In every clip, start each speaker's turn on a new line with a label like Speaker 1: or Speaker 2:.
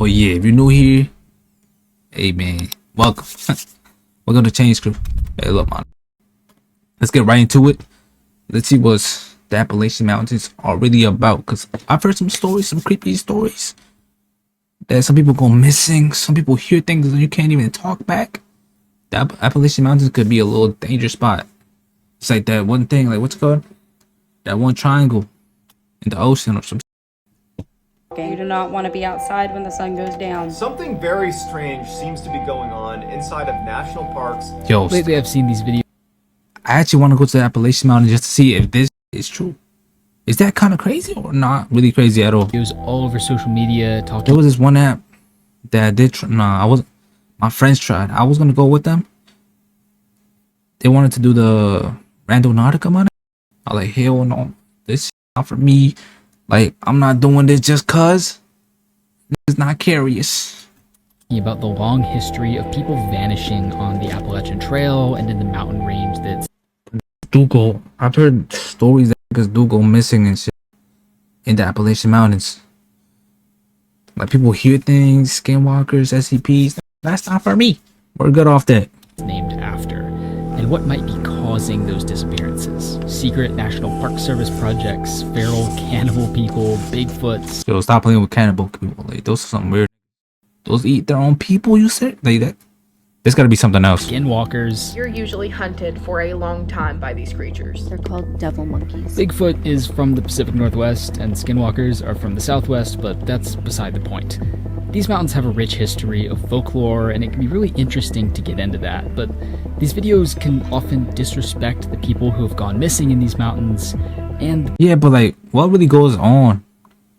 Speaker 1: Oh yeah, if you're new here, hey man, welcome. Welcome to Change Crew. Hey, look, man. Let's get right into it. Let's see what the Appalachian Mountains are really about. Cause I've heard some stories, some creepy stories. That some people go missing. Some people hear things and you can't even talk back. The Appalachian Mountains could be a little dangerous spot. It's like that one thing, like what's it called? That one triangle in the ocean or something.
Speaker 2: You do not want to be outside when the sun goes down.
Speaker 3: Something very strange seems to be going on inside of national parks.
Speaker 1: Yo,
Speaker 4: lately I've seen these videos.
Speaker 1: I actually want to go to the Appalachian Mountains just to see if this is true. Is that kind of crazy or not really crazy at all?
Speaker 4: It was all over social media talking.
Speaker 1: There was this one app that I did. My friends tried. I was gonna go with them. They wanted to do the Randonautica on it. I was like, hell no, this is not for me. Like, I'm not doing this just cause. It's not curious.
Speaker 4: About the long history of people vanishing on the Appalachian Trail and in the mountain range that's
Speaker 1: Dougal. I've heard stories that because Dougal missing and shit in the Appalachian Mountains. Like people hear things, Skinwalkers, SCPs. That's not for me. We're good off that.
Speaker 4: named after, and what might be causing those disappearances. Secret National Park Service projects, feral cannibal people, Bigfoots.
Speaker 1: Yo, stop playing with cannibal people. Like those are some weird. Those eat their own people. You said like that. There's gotta be something else.
Speaker 4: Skinwalkers.
Speaker 5: You're usually hunted for a long time by these creatures.
Speaker 6: They're called devil monkeys.
Speaker 4: Bigfoot is from the Pacific Northwest, and Skinwalkers are from the Southwest, but that's beside the point. These mountains have a rich history of folklore, and it can be really interesting to get into that, but these videos can often disrespect the people who have gone missing in these mountains, and
Speaker 1: Yeah, but like, what really goes on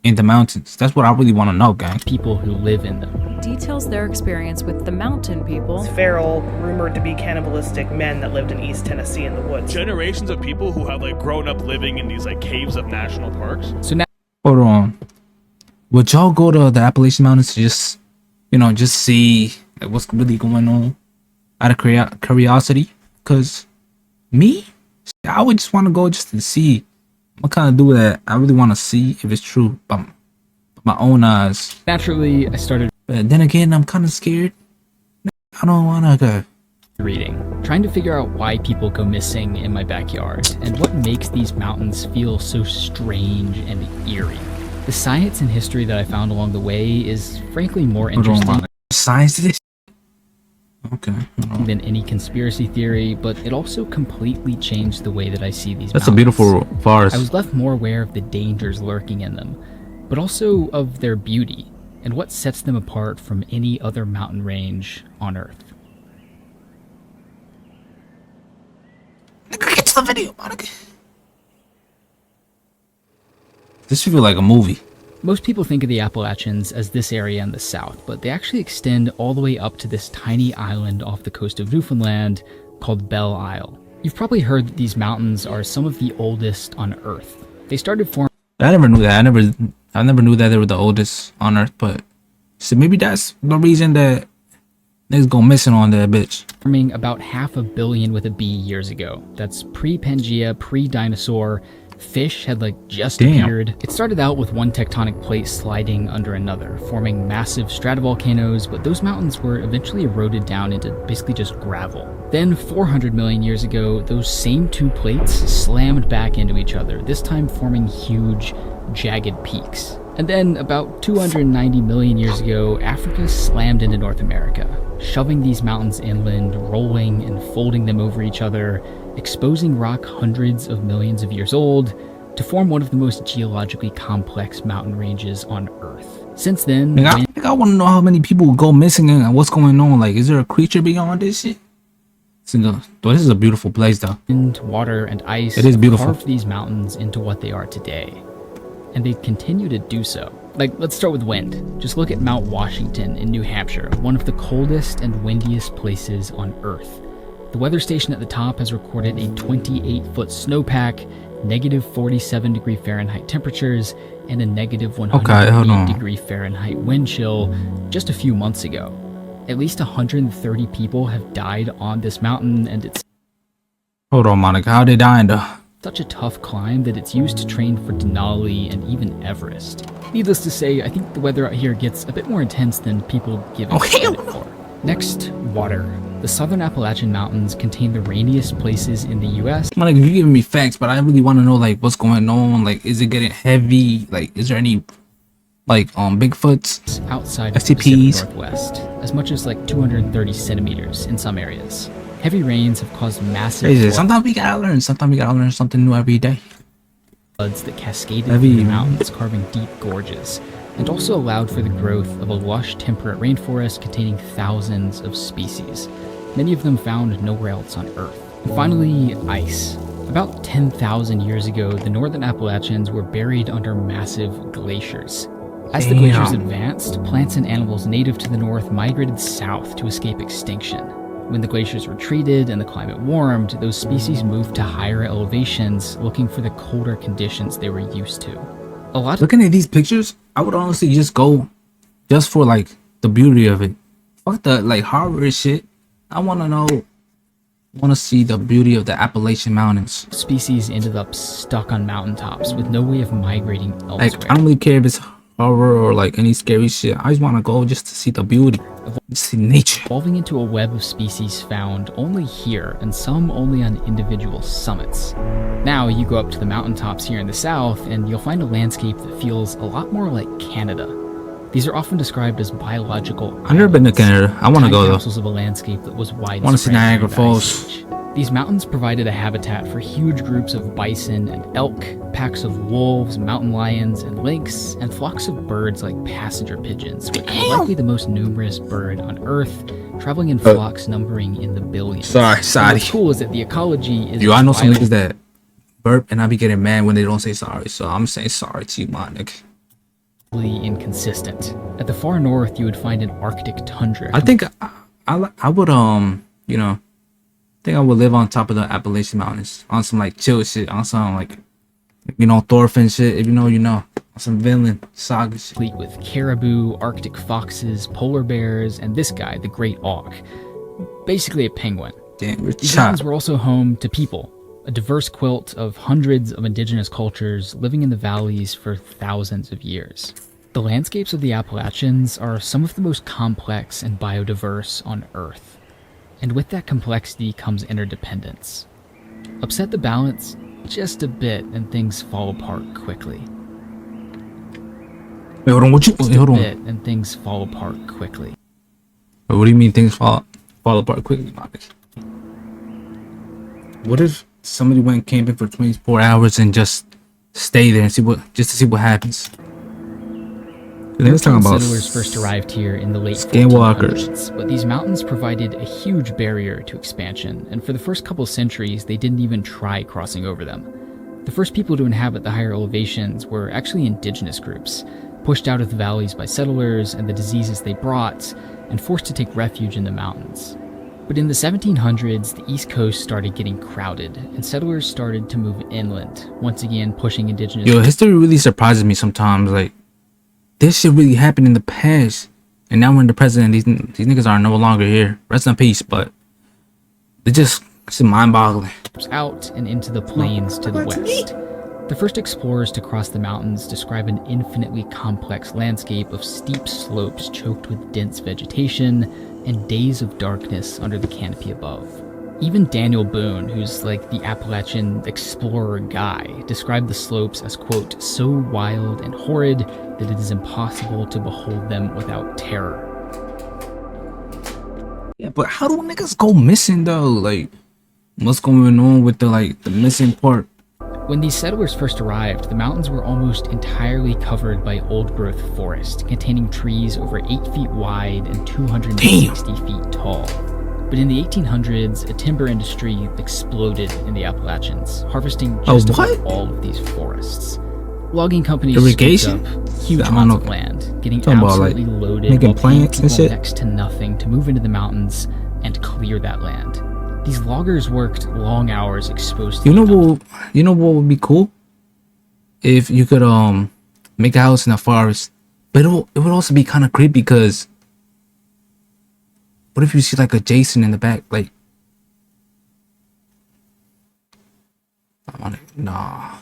Speaker 1: in the mountains? That's what I really want to know, gang.
Speaker 4: people who live in them.
Speaker 7: Details their experience with the mountain people.
Speaker 8: Feral, rumored to be cannibalistic men that lived in East Tennessee in the woods.
Speaker 9: Generations of people who have like grown up living in these like caves of national parks.
Speaker 4: So now
Speaker 1: Hold on. Would y'all go to the Appalachian Mountains to just, just see like what's really going on out of curiosity? Cause me, I would just want to go just to see. I'm kind of do that. I really want to see if it's true by my own eyes.
Speaker 4: naturally, I started
Speaker 1: But then again, I'm kind of scared. I don't want to go.
Speaker 4: reading, trying to figure out why people go missing in my backyard, and what makes these mountains feel so strange and eerie. The science and history that I found along the way is frankly more interesting
Speaker 1: Science to this. Okay. hold on.
Speaker 4: than any conspiracy theory, but it also completely changed the way that I see these
Speaker 1: That's a
Speaker 4: mountains.
Speaker 1: beautiful forest.
Speaker 4: I was left more aware of the dangers lurking in them, but also of their beauty and what sets them apart from any other mountain range on Earth.
Speaker 1: Get to the video, Monica. This feels like a movie.
Speaker 4: Most people think of the Appalachians as this area in the south, but they actually extend all the way up to this tiny island off the coast of Newfoundland called Belle Isle. You've probably heard that these mountains are some of the oldest on Earth. They started forming
Speaker 1: I never knew that. I never knew that they were the oldest on Earth. But so maybe that's the reason that niggas go missing on that bitch.
Speaker 4: about 500 million with a B years ago. That's pre-Pangea, pre-dinosaur. Fish had just
Speaker 1: Damn.
Speaker 4: appeared. It started out with one tectonic plate sliding under another, forming massive stratovolcanoes, but those mountains were eventually eroded down into basically just gravel. Then 400 million years ago, those same two plates slammed back into each other, this time forming huge, jagged peaks. And then about 290 million years ago, Africa slammed into North America, shoving these mountains inland, rolling and folding them over each other, exposing rock hundreds of millions of years old to form one of the most geologically complex mountain ranges on Earth. Since then,
Speaker 1: I want to know how many people go missing and what's going on. Like, is there a creature beyond this shit? This is a beautiful place, though.
Speaker 4: wind, water, and ice
Speaker 1: It is beautiful.
Speaker 4: carved these mountains into what they are today. And they continue to do so. Let's start with wind. Just look at Mount Washington in New Hampshire, one of the coldest and windiest places on Earth. The weather station at the top has recorded a 28-foot snowpack, negative 47 degree Fahrenheit temperatures, and a negative
Speaker 1: hold on.
Speaker 4: 108 degree Fahrenheit wind chill just a few months ago. At least 130 people have died on this mountain, and it's
Speaker 1: Hold on, Monica. How they dying, though?
Speaker 4: such a tough climb that it's used to train for Denali and even Everest. Needless to say, I think the weather out here gets a bit more intense than people give it credit for. Next, water. The southern Appalachian Mountains contain the rainiest places in the US.
Speaker 1: Like, you're giving me facts, but I really want to know like what's going on. Like, is it getting heavy? Like, is there any like Bigfoots
Speaker 4: Outside of the
Speaker 1: STPs?
Speaker 4: Pacific Northwest, as much as like 230 centimeters in some areas. Heavy rains have caused massive
Speaker 1: Crazy. Sometimes we gotta learn. Sometimes we gotta learn something new every day.
Speaker 4: floods that cascaded through the mountains, carving deep gorges, and also allowed for the growth of a lush temperate rainforest containing thousands of species, many of them found nowhere else on Earth. And finally, ice. About 10,000 years ago, the northern Appalachians were buried under massive glaciers. As the glaciers advanced, plants and animals native to the north migrated south to escape extinction. When the glaciers retreated and the climate warmed, those species moved to higher elevations, looking for the colder conditions they were used to.
Speaker 1: Looking at these pictures, I would honestly just go just for like the beauty of it. Fuck the like horror shit. I want to see the beauty of the Appalachian Mountains.
Speaker 4: Species ended up stuck on mountaintops with no way of migrating elsewhere.
Speaker 1: Like, I don't really care if it's horror or like any scary shit. I just want to go just to see the beauty, just see nature.
Speaker 4: Evolving into a web of species found only here and some only on individual summits. Now you go up to the mountaintops here in the south and you'll find a landscape that feels a lot more like Canada. These are often described as biological
Speaker 1: I've never been to Canada. I want to go though.
Speaker 4: Capsules of a landscape that was widespread.
Speaker 1: Want to see Niagara
Speaker 4: during the
Speaker 1: Falls.
Speaker 4: Ice Age. These mountains provided a habitat for huge groups of bison and elk, packs of wolves, mountain lions, and lynx, and flocks of birds like passenger pigeons, which are likely the most numerous bird on Earth, traveling in flocks numbering in the billions.
Speaker 1: Sorry.
Speaker 4: What's cool is that the ecology is
Speaker 1: I know some niggas that burp and I be getting mad when they don't say sorry. So I'm saying sorry to you, my nigga.
Speaker 4: Inconsistent. At the far north, you would find an Arctic tundra.
Speaker 1: I think I would you know, I think I would live on top of the Appalachian Mountains on some like chill shit, on some like, you know, Thorfinn shit. If you know, you know, on some villain saga shit.
Speaker 4: Complete with caribou, Arctic foxes, polar bears, and this guy, the great auk. Basically a penguin.
Speaker 1: Damn, we're
Speaker 4: These mountains were also home to people, a diverse quilt of hundreds of indigenous cultures living in the valleys for thousands of years. The landscapes of the Appalachians are some of the most complex and biodiverse on Earth. And with that complexity comes interdependence. Upset the balance just a bit and things fall apart quickly.
Speaker 1: Wait, hold on. Hold on.
Speaker 4: And things fall apart quickly.
Speaker 1: Wait, what do you mean things fall apart quickly, my nigga? What if somebody went camping for 24 hours and just stay there and see what happens?
Speaker 4: European settlers first arrived here in the late
Speaker 1: Skinwalkers.
Speaker 4: 1400s, but these mountains provided a huge barrier to expansion, and for the first couple centuries, they didn't even try crossing over them. The first people to inhabit the higher elevations were actually indigenous groups, pushed out of the valleys by settlers and the diseases they brought, and forced to take refuge in the mountains. But in the 1700s, the East Coast started getting crowded, and settlers started to move inland, once again pushing indigenous...
Speaker 1: Yo, history really surprises me sometimes. Like, this shit really happened in the past, and now we're in the present, and these niggas are no longer here. Rest in peace, but it's mind-boggling.
Speaker 4: Out and into the plains to the west. The first explorers to cross the mountains describe an infinitely complex landscape of steep slopes choked with dense vegetation and days of darkness under the canopy above. Even Daniel Boone, who's like the Appalachian explorer guy, described the slopes as, quote, so wild and horrid that it is impossible to behold them without terror.
Speaker 1: Yeah, but how do niggas go missing though? Like, what's going on with the missing part?
Speaker 4: When these settlers first arrived, the mountains were almost entirely covered by old-growth forest, containing trees over 8 feet wide and 260 feet tall. But in the 1800s, a timber industry exploded in the Appalachians, harvesting just about all of these forests. Logging companies scooped up huge amounts of land, getting absolutely loaded while paying people next to nothing to move into the mountains and clear that land. These loggers worked long hours exposed to
Speaker 1: you know what would be cool? If you could make a house in a forest. But it would also be kind of creepy because what if you see like a Jason in the back? Like, I want it. Nah.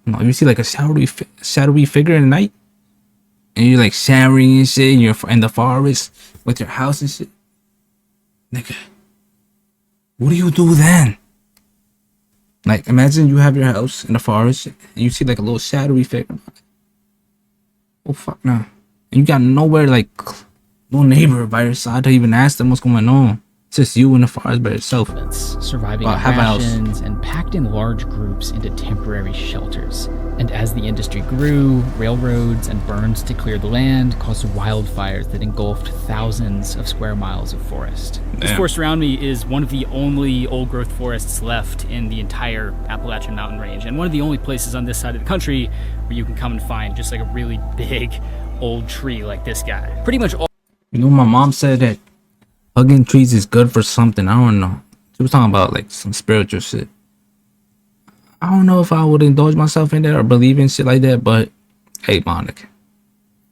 Speaker 1: No, you see like a shadowy figure in the night, and you're like showering and shit, and you're in the forest with your house and shit. Nigga, what do you do then? Like, imagine you have your house in the forest, and you see like a little shadowy figure. Oh fuck no! And you got nowhere, like no neighbor by your side to even ask them what's going on. It's just you in the forest by yourself.
Speaker 4: Surviving on rations and packed in large groups into temporary shelters. And as the industry grew, railroads and burns to clear the land caused wildfires that engulfed thousands of square miles of forest. This forest around me is one of the only old-growth forests left in the entire Appalachian mountain range, and one of the only places on this side of the country where you can come and find just like a really big old tree like this guy. Pretty much all.
Speaker 1: You know, my mom said that hugging trees is good for something. I don't know. She was talking about like some spiritual shit. I don't know if I would indulge myself in that or believe in shit like that, but hey, Monica,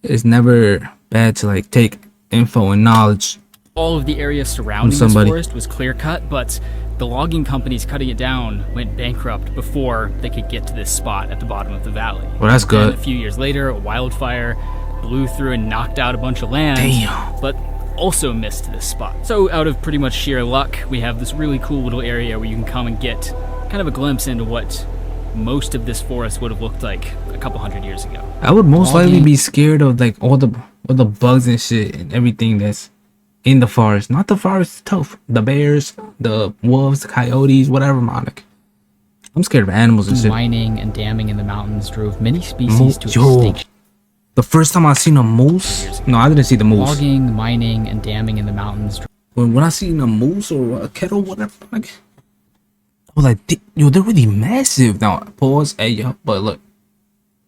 Speaker 1: it's never bad to like take info and knowledge.
Speaker 4: All of the area surrounding this forest was clear cut, but the logging companies cutting it down went bankrupt before they could get to this spot at the bottom of the valley.
Speaker 1: Well, that's good.
Speaker 4: And a few years later, a wildfire blew through and knocked out a bunch of land.
Speaker 1: Damn.
Speaker 4: But also missed this spot. So out of pretty much sheer luck, we have this really cool little area where you can come and get kind of a glimpse into what most of this forest would have looked like a couple hundred years ago.
Speaker 1: I would most likely be scared of like all the bugs and shit and everything that's in the forest. Not the forest itself. The bears, the wolves, the coyotes, whatever, Monica. I'm scared of animals and shit.
Speaker 4: Mining and damming in the mountains drove many species to extinction.
Speaker 1: The first time I seen a moose, no, I didn't see the moose.
Speaker 4: Logging, mining, and damming in the mountains.
Speaker 1: When I seen a moose or a kettle, whatever, like, I was like, yo, they're really massive. Now, pause, hey, yo, but look,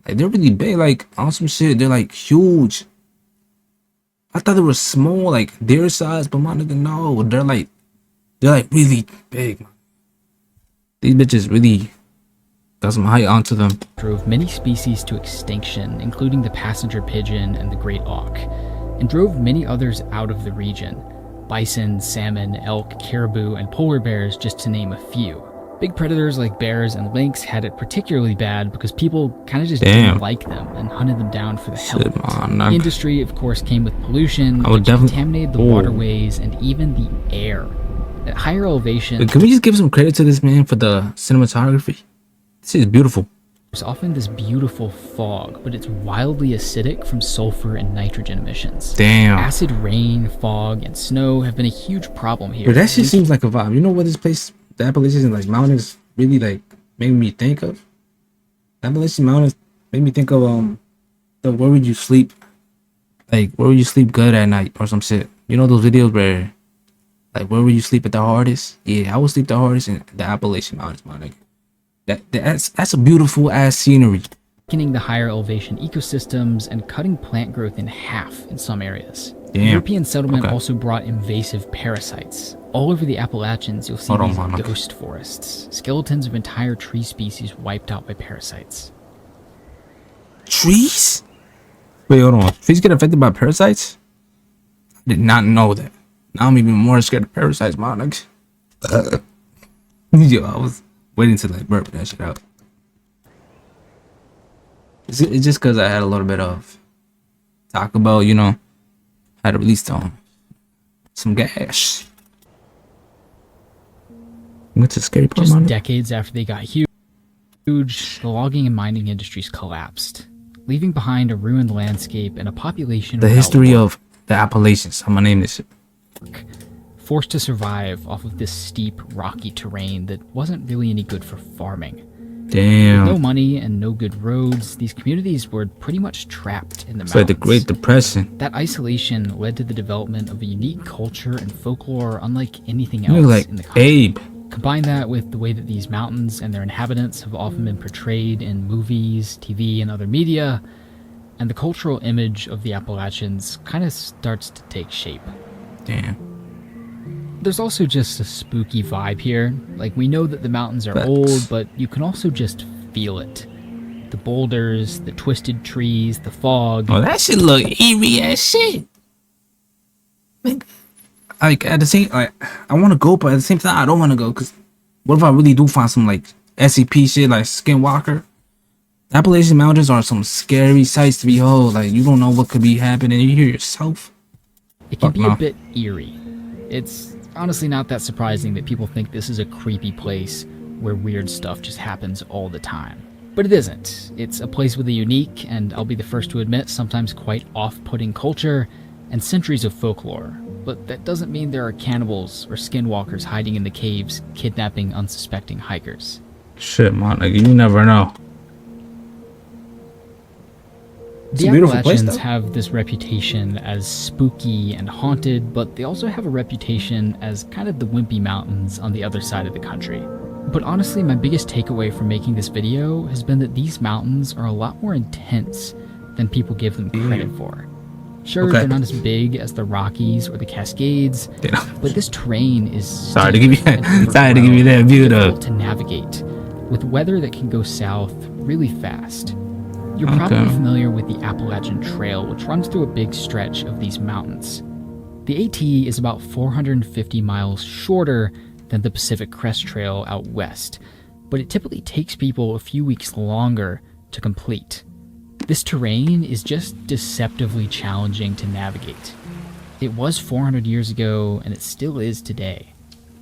Speaker 1: like, they're really big, like, on some shit, they're like huge. I thought they were small, like their size, but my nigga, no, they're like really big, man. These bitches really got some height onto them.
Speaker 4: Drove many species to extinction, including the passenger pigeon and the great auk, and drove many others out of the region. Bison, salmon, elk, caribou, and polar bears, just to name a few. Big predators like bears and lynx had it particularly bad because people kind of just didn't like them and hunted them down for the hell of it. The industry, of course, came with pollution, which contaminated the waterways and even the air. At higher elevation...
Speaker 1: Can we just give some credit to this man for the cinematography? This is beautiful.
Speaker 4: There's often this beautiful fog, but it's wildly acidic from sulfur and nitrogen emissions.
Speaker 1: Damn.
Speaker 4: Acid rain, fog, and snow have been a huge problem here.
Speaker 1: But that shit seems like a vibe. You know what this place, the Appalachians and like mountains, really like made me think of? Appalachian mountains made me think of where would you sleep? Like, where would you sleep good at night or some shit? You know those videos where, like, where would you sleep at the hardest? Yeah, I would sleep the hardest in the Appalachian mountains, my nigga. That's a beautiful ass scenery.
Speaker 4: Weakening the higher elevation ecosystems and cutting plant growth in half in some areas.
Speaker 1: Damn.
Speaker 4: European settlement also brought invasive parasites. All over the Appalachians, you'll see these ghost forests. Skeletons of entire tree species wiped out by parasites.
Speaker 1: Trees? Wait, hold on. Trees get affected by parasites? I did not know that. Now I'm even more scared of parasites, my nigga. Yo, I was waiting to like burp that shit out. It's just because I had a little bit of Taco Bell, you know, had to release some gas. What's the scary part?
Speaker 4: Just decades after they got huge, the logging and mining industries collapsed, leaving behind a ruined landscape and a population.
Speaker 1: The history of the Appalachians. I'm gonna name this shit.
Speaker 4: Forced to survive off of this steep, rocky terrain that wasn't really any good for farming.
Speaker 1: Damn.
Speaker 4: With no money and no good roads, these communities were pretty much trapped in the mountains.
Speaker 1: It's like the Great Depression.
Speaker 4: That isolation led to the development of a unique culture and folklore unlike anything else in the country. Combine that with the way that these mountains and their inhabitants have often been portrayed in movies, TV, and other media, and the cultural image of the Appalachians kind of starts to take shape.
Speaker 1: Damn.
Speaker 4: There's also just a spooky vibe here. Like, we know that the mountains are old, but you can also just feel it. The boulders, the twisted trees, the fog.
Speaker 1: Oh, that shit look eerie as shit. Like at the same, like I want to go, but at the same time I don't want to go, because what if I really do find some like SCP shit like Skinwalker. Appalachian Mountains are some scary sights to behold. Like, you don't know what could be happening. You hear yourself.
Speaker 4: It can
Speaker 1: Fuck
Speaker 4: be
Speaker 1: no.
Speaker 4: a bit eerie. It's honestly not that surprising that people think this is a creepy place where weird stuff just happens all the time. But it isn't. It's a place with a unique, and I'll be the first to admit, sometimes quite off-putting culture and centuries of folklore. But that doesn't mean there are cannibals or skinwalkers hiding in the caves, kidnapping unsuspecting hikers.
Speaker 1: Shit, man. Like, you never know. It's
Speaker 4: The
Speaker 1: a beautiful place,
Speaker 4: Appalachians
Speaker 1: though.
Speaker 4: have this reputation as spooky and haunted, but they also have a reputation as kind of the wimpy mountains on the other side of the country. But honestly, my biggest takeaway from making this video has been that these mountains are a lot more intense than people give them credit for. Sure,
Speaker 1: Okay.
Speaker 4: they're not as big as the Rockies or the Cascades, but this terrain is
Speaker 1: Sorry to give you
Speaker 4: steep and
Speaker 1: sorry to give you that view though.
Speaker 4: difficult to navigate, with weather that can go south really fast. You're probably
Speaker 1: Okay.
Speaker 4: familiar with the Appalachian Trail, which runs through a big stretch of these mountains. The AT is about 450 miles shorter than the Pacific Crest Trail out west, but it typically takes people a few weeks longer to complete. This terrain is just deceptively challenging to navigate. It was 400 years ago, and it still is today.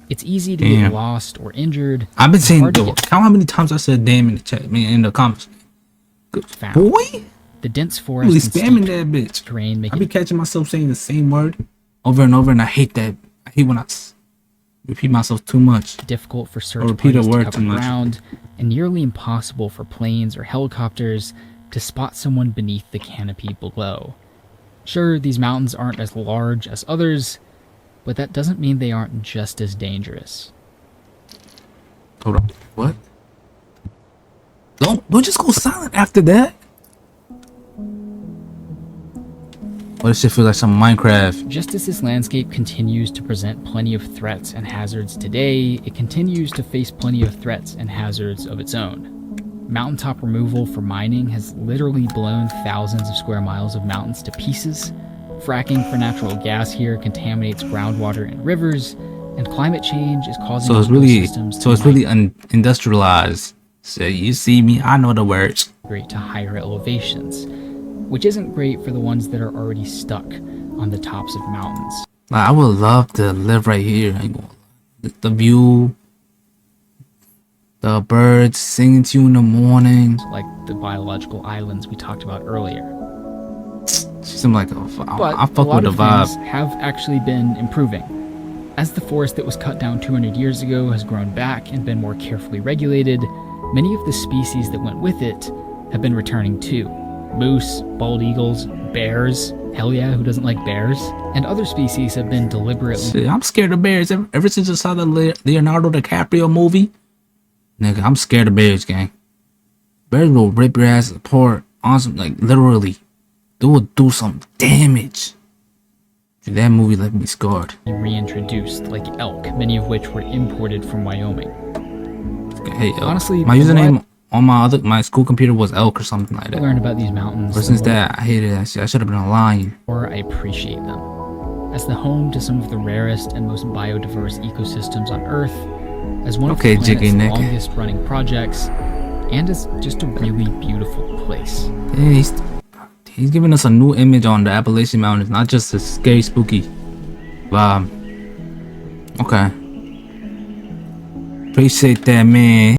Speaker 4: It's easy to
Speaker 1: Damn.
Speaker 4: get lost or injured.
Speaker 1: I've been
Speaker 4: and
Speaker 1: saying,
Speaker 4: hard to
Speaker 1: though,
Speaker 4: get
Speaker 1: count how many times I said damn in the chat, man, in the comments. Good
Speaker 4: found.
Speaker 1: boy,
Speaker 4: The dense forest
Speaker 1: really
Speaker 4: and
Speaker 1: spamming
Speaker 4: steep
Speaker 1: that bitch.
Speaker 4: terrain make
Speaker 1: I be
Speaker 4: it
Speaker 1: catching myself saying the same word over and over, and I hate that. I hate when I repeat myself too much.
Speaker 4: difficult for search
Speaker 1: Or repeat a
Speaker 4: parties to
Speaker 1: word
Speaker 4: cover
Speaker 1: too much.
Speaker 4: ground, and nearly impossible for planes or helicopters to spot someone beneath the canopy below. Sure, these mountains aren't as large as others, but that doesn't mean they aren't just as dangerous.
Speaker 1: Hold on. What? Don't just go silent after that. Oh, this shit feel like some Minecraft.
Speaker 4: Just as this landscape continues to present plenty of threats and hazards today, it continues to face plenty of threats and hazards of its own. Mountaintop removal for mining has literally blown thousands of square miles of mountains to pieces. Fracking for natural gas here contaminates groundwater and rivers, and climate change is causing
Speaker 1: So it's really,
Speaker 4: ecosystems to
Speaker 1: industrialized. So you see me, I know the words.
Speaker 4: migrate to higher elevations, which isn't great for the ones that are already stuck on the tops of mountains.
Speaker 1: Like, I would love to live right here. I ain't gonna lie. The view, the birds singing to you in the morning.
Speaker 4: Like the biological islands we talked about earlier.
Speaker 1: Seem like
Speaker 4: But
Speaker 1: I
Speaker 4: a
Speaker 1: fuck
Speaker 4: lot
Speaker 1: with the
Speaker 4: of things
Speaker 1: vibe.
Speaker 4: have actually been improving. As the forest that was cut down 200 years ago has grown back and been more carefully regulated, many of the species that went with it have been returning too. Moose, bald eagles, bears, hell yeah, who doesn't like bears? And other species have been deliberately
Speaker 1: Shit, I'm scared of bears. Ever since I saw the Leonardo DiCaprio movie, nigga, I'm scared of bears, gang. Bears will rip your ass apart on some, like, literally. They will do some damage. That movie left me scarred.
Speaker 4: reintroduced, like elk, many of which were imported from Wyoming.
Speaker 1: Hey,
Speaker 4: Honestly,
Speaker 1: my
Speaker 4: the more
Speaker 1: username on my school computer was Elk or something like
Speaker 4: I
Speaker 1: that.
Speaker 4: learn about these mountains,
Speaker 1: Ever
Speaker 4: the
Speaker 1: since
Speaker 4: more
Speaker 1: that, I hated that shit. I should have been a lion.
Speaker 4: I appreciate them. As the home to some of the rarest and most biodiverse ecosystems on Earth, as one of
Speaker 1: Okay,
Speaker 4: the
Speaker 1: Jiggy
Speaker 4: planet's
Speaker 1: Nick.
Speaker 4: longest running projects, and as just a really beautiful place.
Speaker 1: Hey, he's giving us a new image on the Appalachian Mountains, not just a scary, spooky vibe. Okay. Appreciate that, man.